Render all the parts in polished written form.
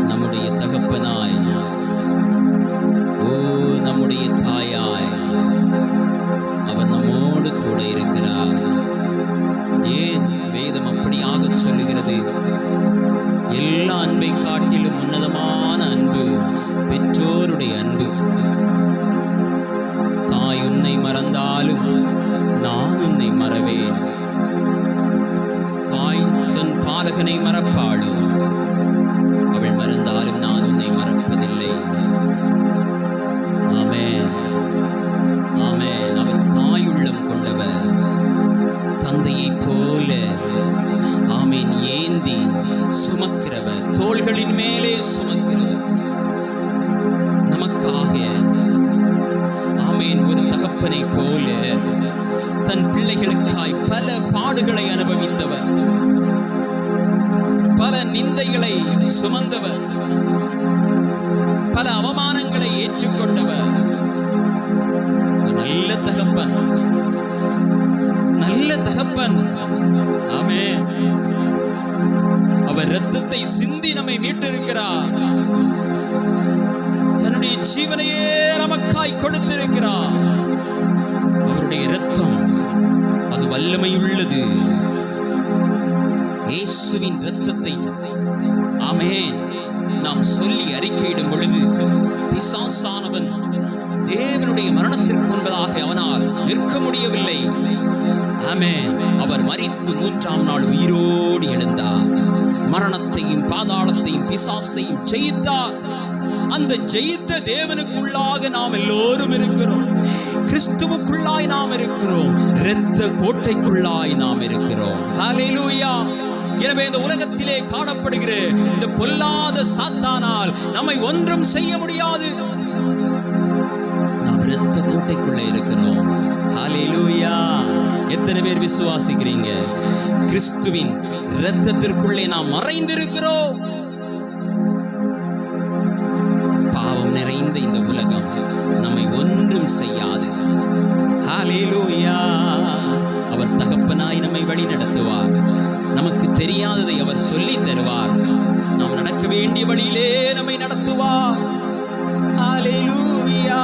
நம்முடைய தகப்பனாய், ஓ நம்முடைய தாயாய் அவர் நம்மோடு கூட இருக்கிறார். ஏன் வேதம் அப்படியாக சொல்லுகிறது? எல்லா அன்பை காட்டிலும் உன்னதமான அன்பு பெற்றோருடைய அன்பு. தாய் உன்னை மறந்தாலும் நான் உன்னை மறவேன். தாய் தன் பாலகனை மறப்பாளோ? அவள் மறந்தாலும் நான் உன்னை மறப்பதில்லை. ஆமென், ஆமென். அவர் தாயுள்ளம் கொண்டவர், தந்தையை போல ஆமென் ஏந்தி சுமக்கிறவர், தோள்களின் மேலே சுமக்கிறவர் நமக்காக. ஆமென். ஒரு தகப்பனை போல தன் பிள்ளைகளுக்காய் பல பாடுகளை அனுபவித்தவர், பல நிந்தைகளை சுமந்தவர், பல அவமானங்களை ஏற்றுக்கொண்டவர். நல்ல தகப்பன், நல்ல தகப்பன். ஆமென். அவர் இரத்தத்தை சிந்தி நம்மை மீட்டிருக்கிறார். தன்னுடைய ஜீவனையே நமக்காய் கொடுத்திருக்கிறார். அவருடைய இரத்தம் அது வல்லமையுள்ளது. இயேசுவின் இரத்தத்தை ஆமென் நாம் சொல்லி அறிக்கையிடும் பொழுது பிசாசானவன் தேவனுடைய மரணத்திற்கு முன்பதாக அவனால் நிற்க முடியவில்லை. ஆமென். அவர் மரித்து 3ஆம் நாள் உயிரோடு எழுந்தார். மரணத்தையும் பாதாளத்தையும் பிசாசையும் ஜெயித்தார். அந்த ஜெயித்த தேவனுக்குள்ளாக நாம் எல்லோரும் இருக்கிறோம். கிறிஸ்துவுக்குள்ளாய் நாம் இருக்கிறோம். இரத்த கோட்டைக்குள்ளாய் நாம் இருக்கிறோம். ஹல்லேலூயா. எனவே இந்த உலகத்திலே காணப்படுகிற இந்த பொல்லாத சாத்தானால் நம்மை ஒன்றும் செய்ய முடியாது. நாம் இரத்த கோட்டைக்குள்ளே இருக்கிறோம். ஹல்லேலூயா. எத்தனை பேர் விசுவாசிக்கிறீங்க? கிறிஸ்துவின் இரத்தத்திற்குள்ளே நாம் மறைந்திருக்கிறோம். பாவம் நிறைந்த இந்த உலகம் நம்மை ஒன்றும் செய்யாது. ஹல்லேலூயா. அவர் தகப்பனாய் நம்மை வழி நடத்துவார். நமக்கு தெரியாததை அவர் சொல்லித் தருவார். நாம் நடக்க வேண்டிய வழியிலே நம்மை நடத்துவார். ஹல்லேலூயா.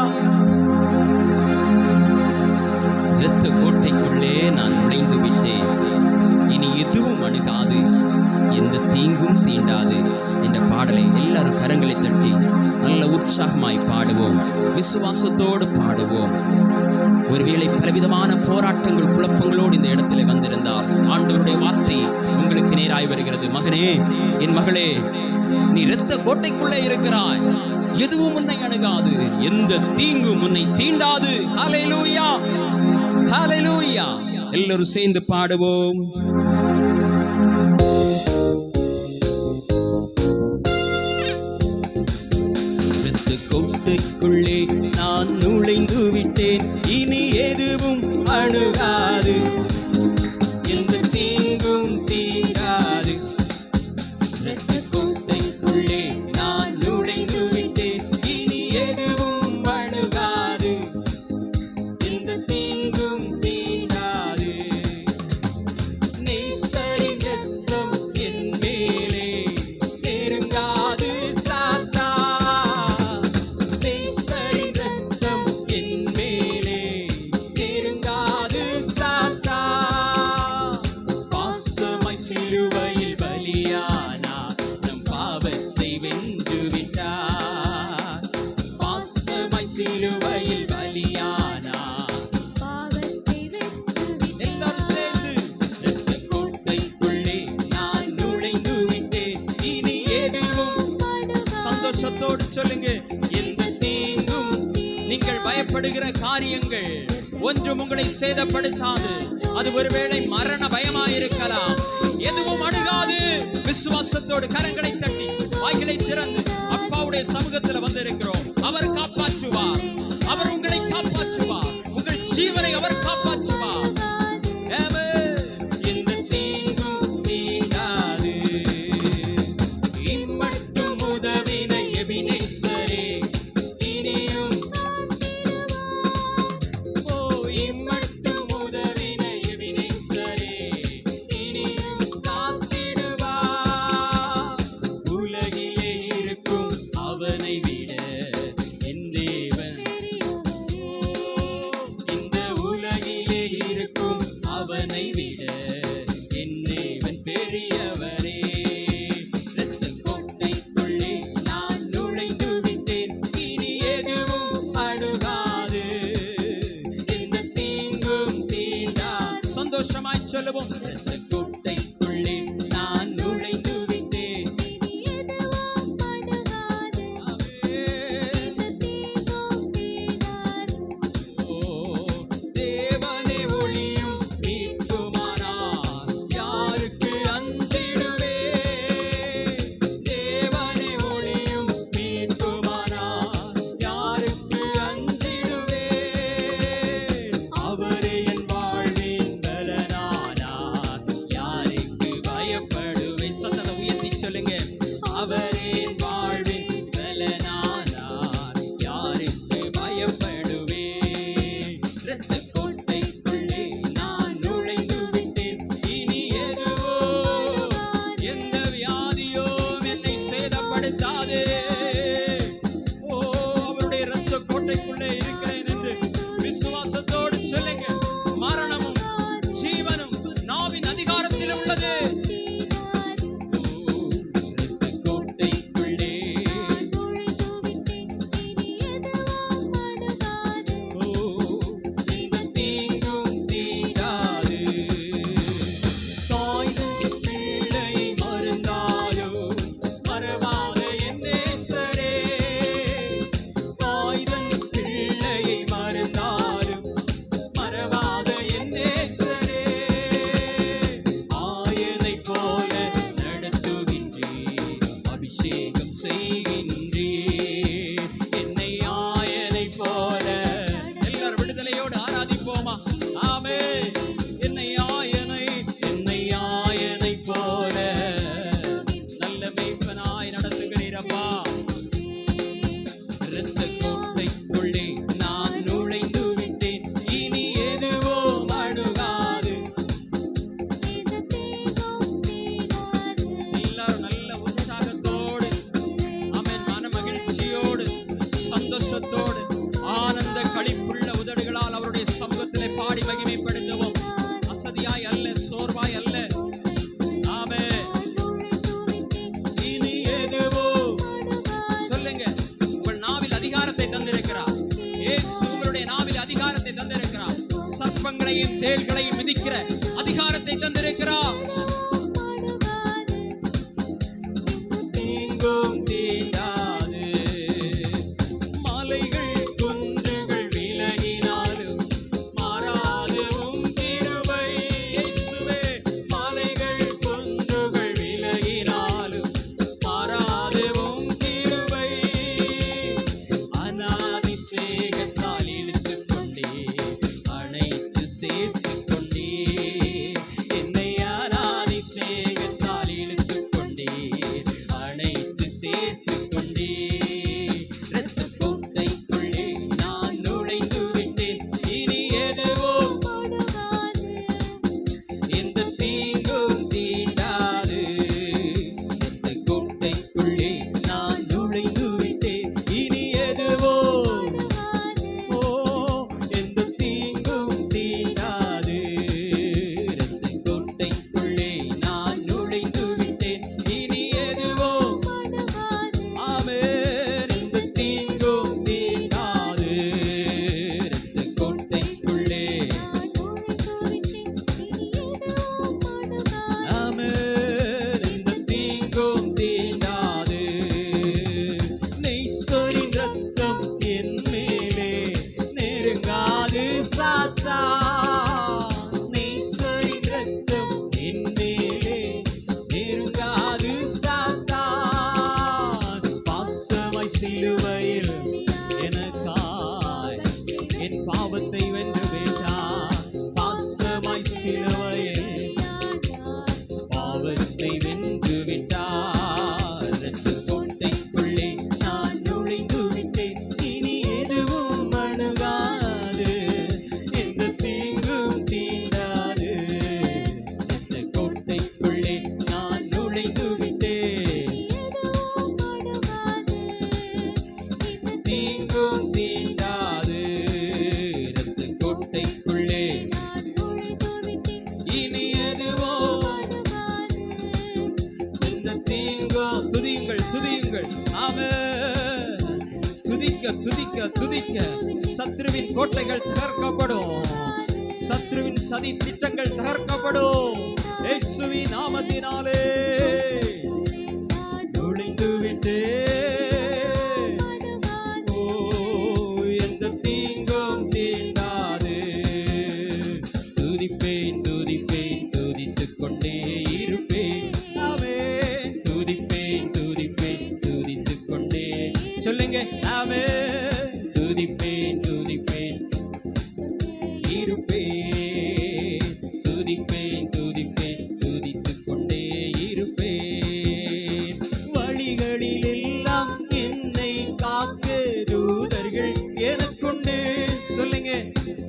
இரத்த கோட்டைக்குள்ளே நான் நுழைந்து விட்டேன். இனி எதுவும் அணுகாது, எந்த தீங்கும் தீண்டாது என்ற பாடலை எல்லாரும் கரங்களை தட்டி நல்ல உற்சாகமாய் பாடுவோம். விசுவாசத்தோடு பாடுவோம். ஒருவேளை பலவிதமான போராட்டங்கள் குழப்பங்களோடு இந்த இடத்துல வந்திருந்தால் ஆண்டவருடைய வார்த்தை உங்களுக்கு நேராய் வருகிறது. மகனே, என் மகளே, நீ இரத்த கோட்டைக்குள்ளே இருக்கிறாய். எதுவும் உன்னை அணுகாது, எந்த தீங்கும் உன்னை தீண்டாது. ஹல்லேலூயா, ஹல்லேலூயா. எல்லாரும் சேர்ந்து பாடுவோம். இரத்த கோட்டைக்குள்ளே நான் நுழைந்து விட்டேன். இனி எதுவும் அணுகாது, எந்த தீங்கும் தீராது. இரத்த கோட்டைக்குள்ளே நான் நுழைந்து விட்டேன். இனி எதுவும் அணுகாது, எந்த தீங்கும் தீராது. நேசரின் இரத்தம் என் மேலே நெருங்காது சாத்தா. நேசரின் இரத்தம் என் மேலே நெருங்காது சாத்தா. பாசமாய் சிலுவையில் பலியானார், நம் பாவத்தை வென்று விட்டார். பாசமாய் சிலுவையில் பலியானார், பாவத்தை வென்று விட்டார். எல்லாரும் சேர்ந்து இரத்த கோட்டைக்குள்ளே நான் நுழைந்து விட்டேன். இனி எதுவும் சந்தோஷத்தோடு சொல்லுங்க. எந்த தீங்கும், நீங்கள் பயப்படுகிற காரியங்கள் ஒன்றும் உங்களை சேதப்படுத்தாது. அது ஒருவேளை மரண பயமாயிருக்கலாம். எதுவும் அணுகாது. விசுவாசத்தோடு கரங்களை தட்டி வாய்களை திறந்து அப்பாவுடைய சமூகத்தில் வந்திருக்கிறோம். அவர் காப்பாற்றுவார். அவர் உங்களை காப்பாற்றுவார். உங்கள் ஜீவனை அவர் காப்பாற்றுவார். ஆமென். எந்த தீங்கும் தீண்டாது. இம்மட்டும் உதவின எபினேசரே, இனியும் ஓ இம்மட்டும் உதவின எபினேசரே, இனியும் காத்திடுவார். உலகிலே சொல்லுவோம். இரத்த கோட்டைக்குள்ளே நான் நுழைந்து விட்டேன். தேவனே ஒளியும் மீட்புமானார் யாருக்கு அஞ்சிடுவேன். தேவனே ஒளியும் மீட்புமானார் யாருக்கு அஞ்சிடுவேன். அவரே என் வாழ்வின் பலனானார் யாருக்கு பயப்படுவேன். சத்தத்தை உயர்த்தி சொல்லுங்க. அவரே என் வாழ்வின் பலனானார் யாருக்கு பயப்படுவேன். இரத்த கோட்டைக்குள்ளே நான் நுழைந்து விட்டேன். இனி எதுவோ எந்த வியாதியோ என்னை சேதப்படுத்தாதே. ஓ, அவருடைய இரத்த கோட்டைக்குள்ளே இருக்கிறேன் என்று விசுவாசத்தோடு சொல்லுங்க. மரணமும் ஜீவனும் நாவின் அதிகாரத்தில் உள்ளது. இரத்த கோட்டைக்குள்ளே இந்த தீங்கும் தீண்டாது. தாய்தன் பிள்ளை மறந்தாலோ மறவாத என் நேசரே. தாய்தன் பிள்ளையை மறந்தாலும் மறவாத என் நேசரே. ஆயரை போல நடத்துகின்றீர், அபிஷேகம் செய்கின்றீர். என்னை ஆயரை போல எல்லாரும் விடுதலையோடு ஆராதிப்போமா? ஆமென். என்னை ஆயனை போல நல்ல மேய்ப்பனாய் நடத்துகிறீரப்பா. இரத்த கோட்டைக்குள்ளே நான் நுழைந்து விட்டேன். இனி எதுவோ அணுகாது. எல்லாரும் நல்ல உற்சாகத்தோடு, ஆமென், மன மகிழ்ச்சியோடு, சந்தோஷத்தோடு, ஆனந்த களிப்புள்ள உதடுகளால் அவருடைய சமூகத்திலே பாடி மகிமைப்படுத்துவோம். அசதியாய் அல்ல, சோர்வாய் அல்ல. ஆமென். இனி எதுவோ சொல்லுங்க. உங்கள் நாவில் அதிகாரத்தை தந்திருக்கிறார். இயேசு உங்களுடைய நாவில் அதிகாரத்தை தந்திருக்கிறார். சர்ப்பங்களையும் தேள்களையும் மிதிக்கிற அதிகாரத்தை தந்திருக்கிறார். தீங்கும் தீண்டாது. மலைகள் குன்றுகள் விலகினாலும் மாறாது உம் கிருபை. இயேசுவே, மலைகள் குன்றுகள் விலகினாலும் மாறாது உம் கிருபை. அநாதி சேகத்தால் இழுத்துக் கொண்டே அணைத்து சேர்த்துக் கொண்டே. என்னை அநாதி சேகத்தால் இழுத்துக் கொண்டே அணைத்து சேர்த்துக் கொண்டே. இரத்த கோட்டைக்குள்ளே நான் நுழைந்து விட்டேன். இனி எதுவோ எந்த தீங்கும் தீண்டாது. இரத்த கோட்டைக்குள்ளே நான் நுழைந்து விட்டேன். இனி எதுவோ எந்த தீங்கும் தீண்டாது. இரத்த கோட்டைக்குள்ளே நான் நுழைந்து விட்டேன். இனி எதுவோ ஆமென். இந்த தீங்கும் தீண்டாது. இரத்த கோட்டைக்குள்ளே ஆமென். இந்த தீங்கும் தீண்டாது. நேசரின் ரத்தம் என் மேலே நெருங்காது சாத்தான். நேசரின் ரத்தம் என் மேலே நெருங்காது சாத்தான். பாசமாய் சிலுவையில் எனக்காய் என் பாவத்தை வென்று விட்டார். பாசமாய் சிலுவையில் பாவத்தை வென்று விட்டார். இரத்த கோட்டைக்குள்ளே நான் நுழைந்து விட்டேன். இனி எதுவும் அணுகாது. எந்த தீங்கும் தீண்டாது. இரத்த கோட்டைக்குள்ளே நான் நுழைந்து விட்டேன். தீங்கும் தீண்டாது. இரத்த கோட்டைக்குள்ளே இனி எதுவோ இந்த தீங்கும். துதியுங்கள், துதியுங்கள். ஆமென். துதிக்க துதிக்க துதிக்க சத்ருவின் கோட்டைகள் தகர்க்கப்படும். சத்ருவின் சதி திட்டங்கள் தகர்க்கப்படும் இயேசுவின் நாமத்தினாலே. நுழைந்து விட்டே எந்த தீங்கும் தீண்டாது. துதிப்பேன் துதிப்பேன் துதித்துக் கொண்டே இருப்பேன். ஆமென். துதிப்பேன் துதிப்பேன் துதித்துக் கொண்டே சொல்லுங்க. ஆமென். துதிப்பேன் துதிப்பேன் இருப்பேன். துதிப்பேன் துதிப்பேன் துதித்துக் கொண்டே இருப்பேன். வழிகளில் எல்லாம் என்னை காக்க தூதர்கள் எனக்குண்டு. சொல்லுங்க.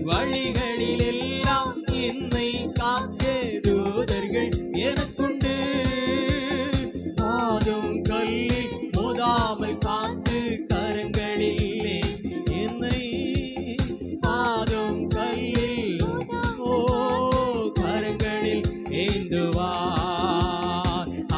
வழிகளில்